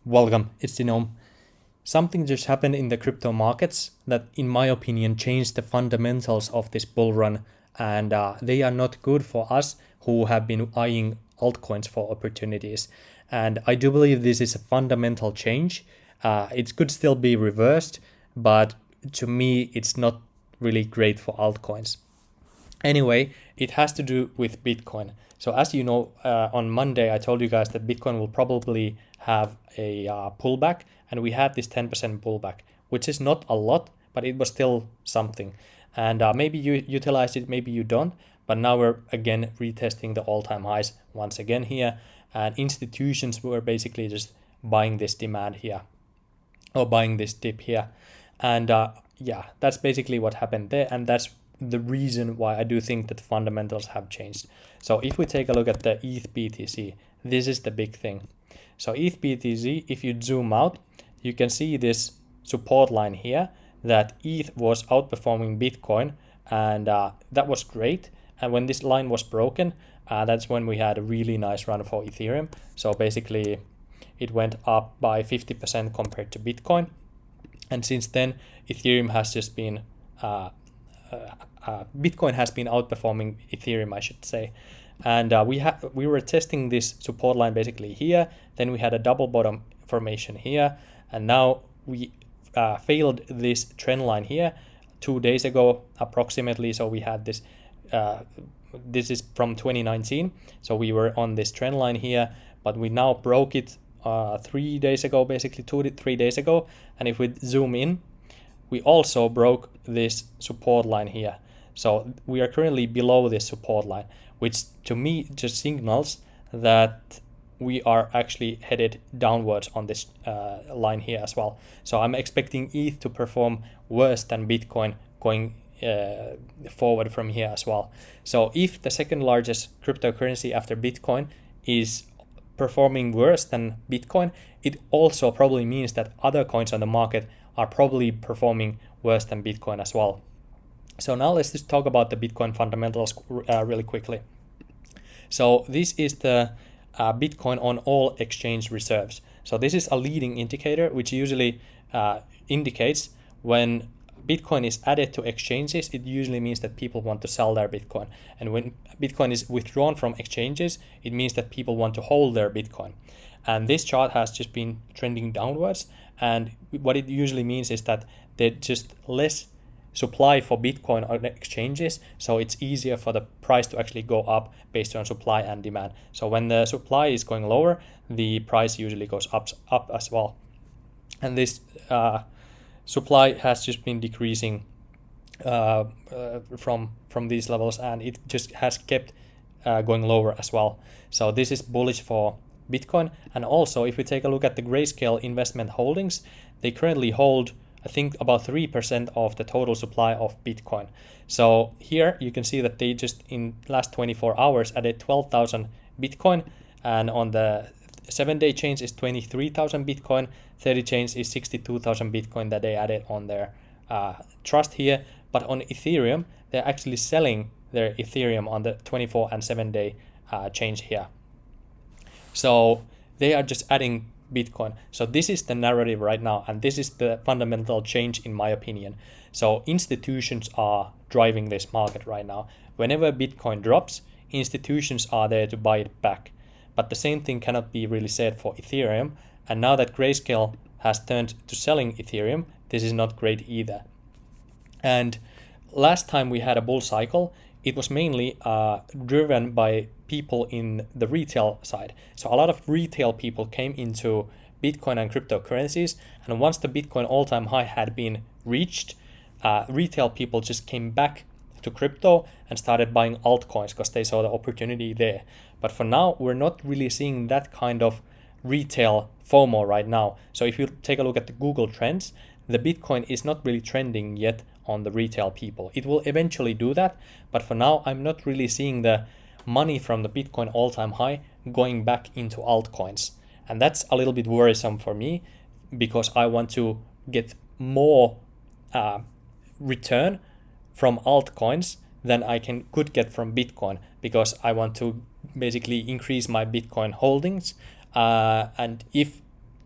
Welcome, it's denome. Something just happened in the crypto markets that, in my opinion, changed the fundamentals of this bull run, and they are not good for us who have been eyeing altcoins for opportunities. And I do believe this is a fundamental change. It could still be reversed, but to me, it's not really great for altcoins. Anyway, it has to do with Bitcoin. So as you know, on Monday, I told you guys that Bitcoin will probably have a pullback, and we had this 10% pullback, which is not a lot, but it was still something. And maybe you utilized it, maybe you don't, but now we're again retesting the all-time highs once again here, and institutions were basically just buying this demand here, or buying this dip here. And yeah, that's basically what happened there, and that's the reason why I do think that fundamentals have changed. So if we take a look at the ETH BTC, this is the big thing. So ETH BTC, if you zoom out, you can see this support line here that ETH was outperforming Bitcoin, and that was great. And when this line was broken, that's when we had a really nice run for Ethereum. So basically, it went up by 50% compared to Bitcoin. And since then, Ethereum has just been Bitcoin has been outperforming Ethereum, I should say. And we were testing this support line basically here. Then we had a double bottom formation here, and now we failed this trend line here 2 days ago approximately. So we had this. This is from 2019. So we were on this trend line here, but we now broke it 3 days ago, basically 2 to 3 days ago. And if we zoom in, we also broke this support line here. So we are currently below this support line, which to me just signals that we are actually headed downwards on this line here as well. So I'm expecting ETH to perform worse than Bitcoin going forward from here as well. So if the second largest cryptocurrency after Bitcoin is performing worse than Bitcoin, it also probably means that other coins on the market are probably performing worse than Bitcoin as well. So now let's just talk about the Bitcoin fundamentals really quickly. So this is the Bitcoin on all exchange reserves. So this is a leading indicator which usually indicates when Bitcoin is added to exchanges, it usually means that people want to sell their Bitcoin. And when Bitcoin is withdrawn from exchanges, it means that people want to hold their Bitcoin. And this chart has just been trending downwards. And what it usually means is that there's just less supply for Bitcoin on exchanges, so it's easier for the price to actually go up based on supply and demand. So when the supply is going lower, the price usually goes up as well. And this supply has just been decreasing from these levels, and it just has kept going lower as well. So this is bullish for Bitcoin. And also, if we take a look at the Grayscale investment holdings, they currently hold, I think, about 3% of the total supply of Bitcoin. So here you can see that they just in last 24 hours added 12,000 Bitcoin, and on the 7-day chains is 23,000 Bitcoin, 30 chains is 62,000 Bitcoin that they added on their trust here. But on Ethereum, they're actually selling their Ethereum on the 24 and 7-day chains here. So they are just adding Bitcoin. So this is the narrative right now, and this is the fundamental change in my opinion. So institutions are driving this market right now. Whenever Bitcoin drops, institutions are there to buy it back. But the same thing cannot be really said for Ethereum. And now that Grayscale has turned to selling Ethereum, this is not great either. And last time we had a bull cycle, it was mainly driven by people in the retail side. So a lot of retail people came into Bitcoin and cryptocurrencies, and once the Bitcoin all-time high had been reached, retail people just came back to crypto and started buying altcoins because they saw the opportunity there. But for now, we're not really seeing that kind of retail FOMO right now. So if you take a look at the Google Trends, the Bitcoin is not really trending yet on the retail people. It will eventually do that, but for now, I'm not really seeing the money from the Bitcoin all-time high going back into altcoins. And that's a little bit worrisome for me because I want to get more return from altcoins than I could get from Bitcoin, because I want to basically increase my Bitcoin holdings. And if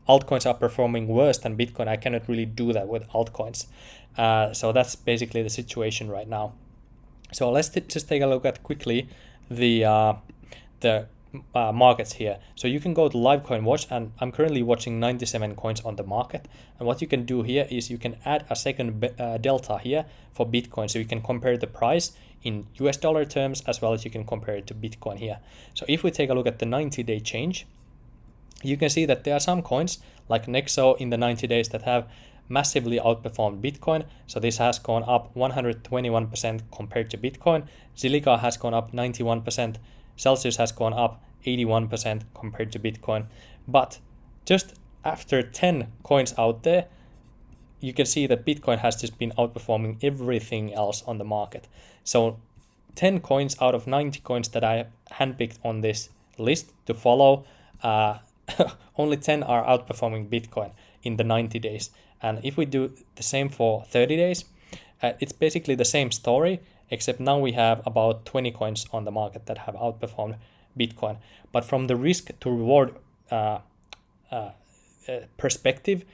altcoins are performing worse than Bitcoin, I cannot really do that with altcoins. So that's basically the situation right now. So let's just take a look at quickly the markets here. So you can go to live coin watch, and I'm currently watching 97 coins on the market. And what you can do here is you can add a second delta here for Bitcoin, so you can compare the price in US dollar terms as well as you can compare it to Bitcoin here. So if we take a look at the 90-day change, you can see that there are some coins like Nexo in the 90 days that have massively outperformed Bitcoin. So this has gone up 121% compared to Bitcoin. Zilliqa has gone up 91%. Celsius has gone up 81% compared to Bitcoin. But just after 10 coins out there, you can see that Bitcoin has just been outperforming everything else on the market. So 10 coins out of 90 coins that I handpicked on this list to follow, only 10 are outperforming Bitcoin in the 90 days. And if we do the same for 30 days, it's basically the same story, except now we have about 20 coins on the market that have outperformed Bitcoin. But from the risk to reward perspective,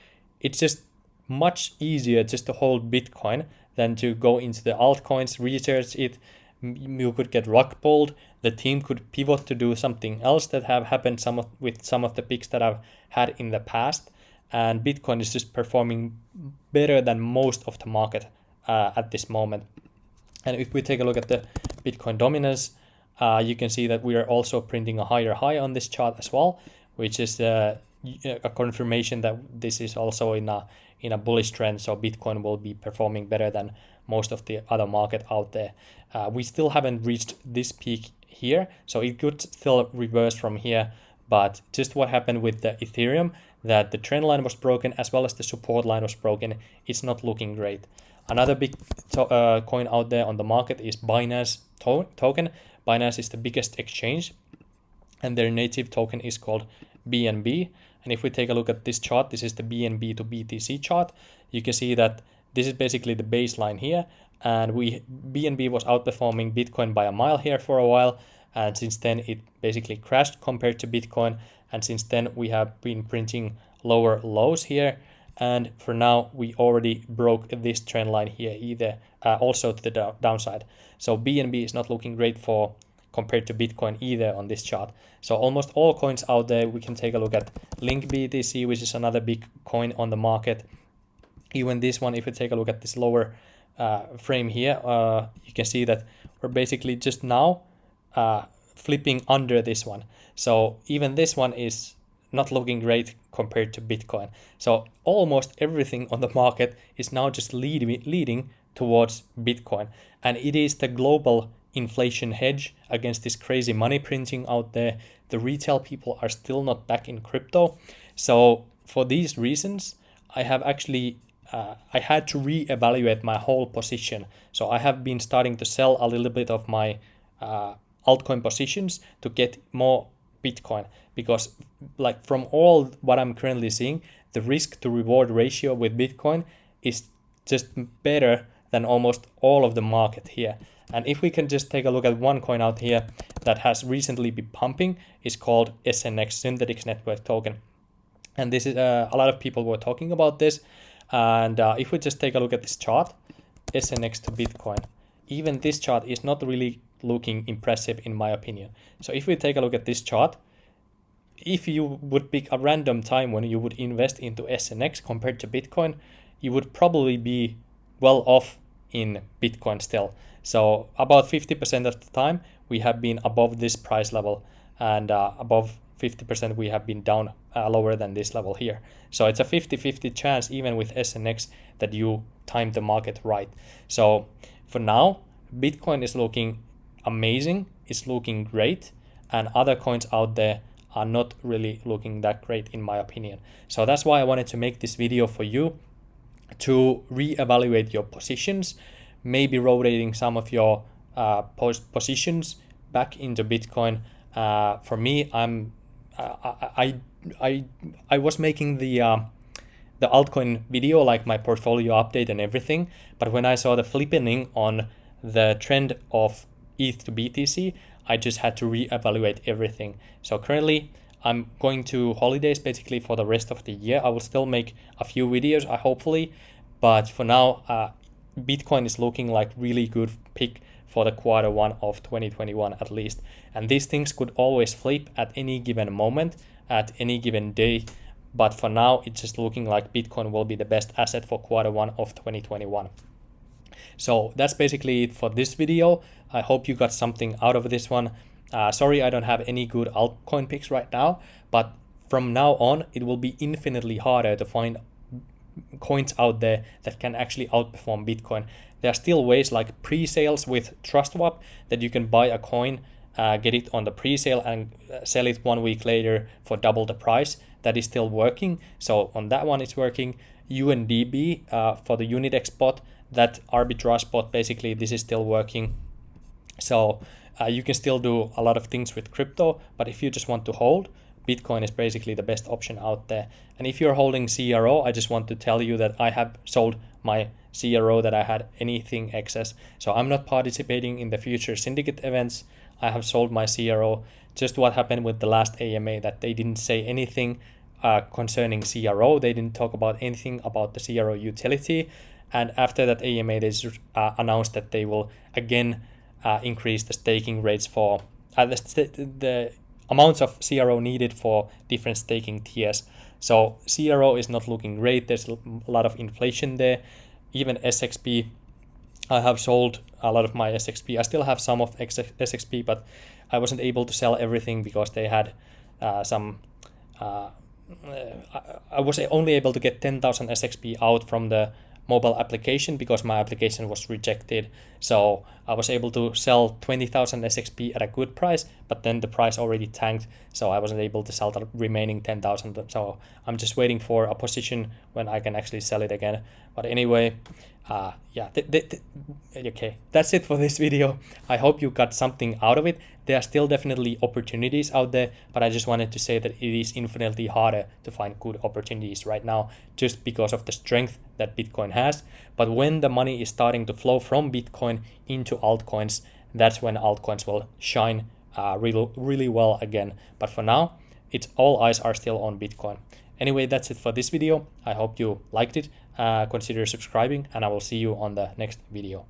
it's just much easier just to hold Bitcoin than to go into the altcoins, research it. You could get rug pulled. The team could pivot to do something else that have happened with some of the picks that I've had in the past. And Bitcoin is just performing better than most of the market at this moment. And if we take a look at the Bitcoin dominance, you can see that we are also printing a higher high on this chart as well, which is a confirmation that this is also in a bullish trend. So Bitcoin will be performing better than most of the other market out there. We still haven't reached this peak here, so it could still reverse from here. But just what happened with the Ethereum, that the trend line was broken as well as the support line was broken, it's not looking great. Another big coin out there on the market is Binance token. Binance is the biggest exchange, and their native token is called BNB. And if we take a look at this chart, this is the BNB to BTC chart. You can see that this is basically the baseline here, and BNB was outperforming Bitcoin by a mile here for a while, and since then it basically crashed compared to Bitcoin, and since then we have been printing lower lows here, and for now we already broke this trend line here also to the downside. So BNB is not looking great compared to Bitcoin either on this chart. So almost all coins out there, we can take a look at Link BTC, which is another big coin on the market. Even this one, if we take a look at this lower frame here, you can see that we're basically just now flipping under this one. So even this one is not looking great compared to Bitcoin. So almost everything on the market is now just leading towards Bitcoin. And it is the global inflation hedge against this crazy money printing out there. The retail people are still not back in crypto. So for these reasons, I have actually I had to reevaluate my whole position. So I have been starting to sell a little bit of my altcoin positions to get more Bitcoin, because like from all what I'm currently seeing, the risk to reward ratio with Bitcoin is just better than almost all of the market here. And if we can just take a look at one coin out here that has recently been pumping, is called SNX, Synthetics Network Token. And this is a lot of people were talking about this. And if we just take a look at this chart, SNX to Bitcoin, even this chart is not really looking impressive in my opinion. So if we take a look at this chart, if you would pick a random time when you would invest into SNX compared to Bitcoin, you would probably be well off in Bitcoin still. So about 50% of the time we have been above this price level, and above 50% we have been down lower than this level here. So it's a 50-50 chance even with SNX that you time the market right. So for now, Bitcoin is looking amazing, it's looking great, and other coins out there are not really looking that great in my opinion. So that's why I wanted to make this video for you to reevaluate your positions, maybe rotating some of your positions back into Bitcoin. For me, I was making the altcoin video, like my portfolio update and everything, but when I saw the flippening on the trend of ETH to BTC, I just had to reevaluate everything. So currently I'm going to holidays basically for the rest of the year. I will still make a few videos, hopefully, but for now, Bitcoin is looking like really good pick for the Q1 of 2021 at least. And these things could always flip at any given moment, at any given day. But for now, it's just looking like Bitcoin will be the best asset for Q1 of 2021. So that's basically it for this video. I hope you got something out of this one. Sorry, I don't have any good altcoin picks right now, but from now on, it will be infinitely harder to find coins out there that can actually outperform Bitcoin. There are still ways like pre-sales with TrustSwap that you can buy a coin, get it on the pre-sale and sell it 1 week later for double the price. That is still working. So on that one, it's working. UNDB for the Unitex spot, that arbitrage spot, basically this is still working. So you can still do a lot of things with crypto, but if you just want to hold, Bitcoin is basically the best option out there. And if you're holding CRO, I just want to tell you that I have sold my CRO that I had anything excess. So I'm not participating in the future syndicate events. I have sold my CRO. Just what happened with the last AMA, that they didn't say anything concerning CRO. They didn't talk about anything about the CRO utility. And after that AMA, they announced that they will again increase the staking rates for the amounts of CRO needed for different staking tiers. So CRO is not looking great. There's a lot of inflation there. Even SXP, I have sold a lot of my SXP. I still have some of SXP, but I wasn't able to sell everything because they had some. I was only able to get 10,000 SXP out from the mobile application because my application was rejected. So I was able to sell 20,000 SXP at a good price, but then the price already tanked, so I wasn't able to sell the remaining 10,000. So I'm just waiting for a position when I can actually sell it again. But anyway, okay, that's it for this video. I hope you got something out of it. There are still definitely opportunities out there, but I just wanted to say that it is infinitely harder to find good opportunities right now just because of the strength that Bitcoin has. But when the money is starting to flow from Bitcoin into altcoins, that's when altcoins will shine really well again. But for now, it's all eyes are still on Bitcoin. Anyway, that's it for this video. I hope you liked it. Consider subscribing, and I will see you on the next video.